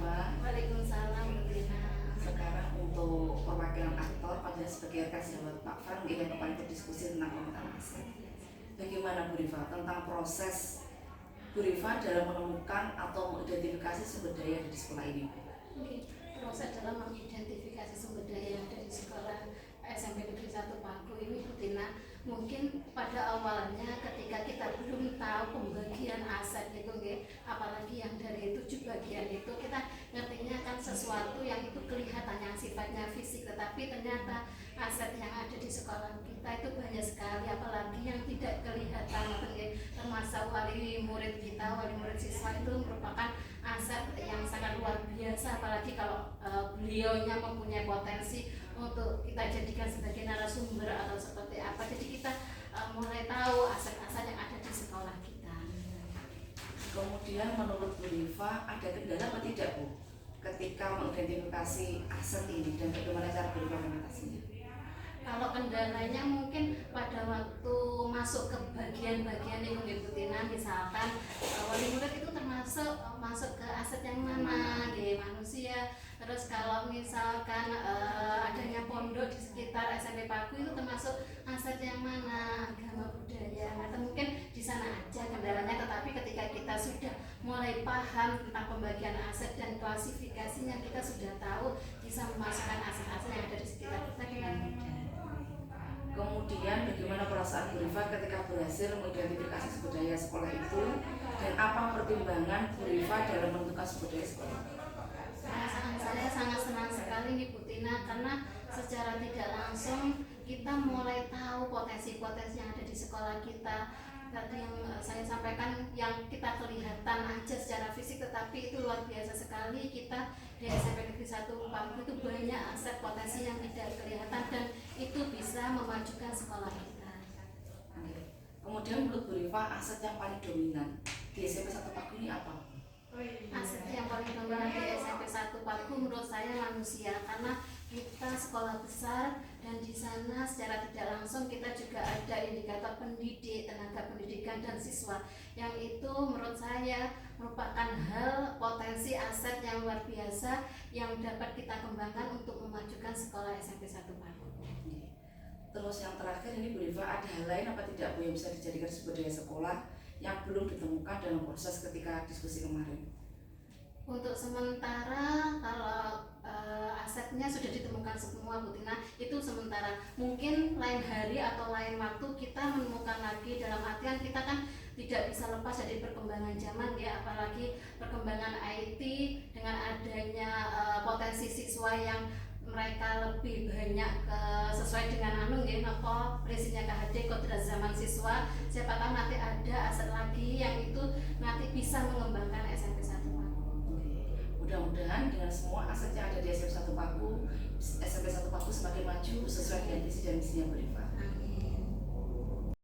Rifa. Waalaikumsalam Bu Tina. Sekarang untuk perwakilan aktor pada sebagai rekan sahabat Pak Fran ingin kembali berdiskusi tentang pemetaan aset. Bagaimana Bu Rifa tentang proses Bu Rifa dalam menemukan atau mengidentifikasi sumber daya di sekolah ini? Oke, proses dalam mengidentifikasi sumber daya yang ada di sekolah SMP Negeri 1 Paku ini Bu Tina, mungkin pada awalnya ketika kita belum tahu pembagian aset itu apalagi yang dari 7 bagian itu, kita ngertinya kan sesuatu yang itu kelihatannya sifatnya fisik, tetapi ternyata aset yang ada di sekolah kita itu banyak sekali, apalagi yang tidak kelihatan, termasuk wali murid kita, wali murid siswa itu merupakan aset yang sangat luar biasa, apalagi kalau beliaunya mempunyai potensi untuk kita jadikan sebagai narasumber atau seperti apa. Jadi kita mulai tahu aset-aset yang ada di sekolah kita. Kemudian menurut Bu Rifa ada kendala atau tidak Bu ketika mengidentifikasi aset ini dan bagaimana cara Bu Rifa mengatasinya? Kalau kendalanya mungkin pada waktu masuk ke bagian-bagian yang Bu Tina, misalkan wali murid itu termasuk masuk ke aset yang mana di manusia. Terus kalau misalkan adanya pondok di sekitar SMP Paku itu termasuk aset yang mana, agama budaya, atau mungkin di sana aja kendalanya. Tetapi ketika kita sudah mulai paham tentang pembagian aset dan klasifikasinya, kita sudah tahu bisa memasukkan aset-aset yang ada di sekitar kita dengan mudah. Kemudian bagaimana perasaan Bu Rifa ketika berhasil mengidentifikasi sumber daya sekolah itu dan apa pertimbangan Bu Rifa dalam menentukan sumber daya sekolah? Saya sangat senang sekali nih Bu Tina, karena secara tidak langsung kita mulai tahu potensi-potensi yang ada di sekolah kita. Tadi yang saya sampaikan yang kita kelihatan aja secara fisik, tetapi itu luar biasa sekali. Kita di SMP Negeri 1 Paku itu banyak aset potensi yang tidak kelihatan dan itu bisa memajukan sekolah kita. Kemudian menurut Bu Rifa aset yang paling dominan di SMP 1 Paku ini apa? Aset yang paling dominan di SMP 1 Paku menurut saya manusia, karena kita sekolah besar dan di sana secara tidak langsung kita juga ada indikator pendidik, tenaga pendidikan dan siswa, yang itu menurut saya merupakan hal potensi aset yang luar biasa yang dapat kita kembangkan untuk memajukan sekolah SMP 1 Paku. Terus yang terakhir ini Bu Rifa ada hal lain apa tidak Bu yang bisa dijadikan sumber daya sekolah yang belum ditemukan dalam proses ketika diskusi kemarin? Untuk sementara kalau asetnya sudah ditemukan semua Bu Tina, itu sementara. Mungkin lain hari atau lain waktu kita menemukan lagi, dalam artian kita kan tidak bisa lepas dari perkembangan zaman ya, apalagi perkembangan IT dengan adanya potensi siswa yang mereka lebih banyak sesuai dengan prinsipnya KHD kodrat zaman siswa. Siapa tahu nanti ada aset lagi yang itu nanti bisa mengembangkan SMP 1 Paku. Mudah-mudahan dengan semua aset yang ada di SMP 1 Paku, SMP 1 Paku semakin maju sesuai dengan visi dan misinya Bu Rifa.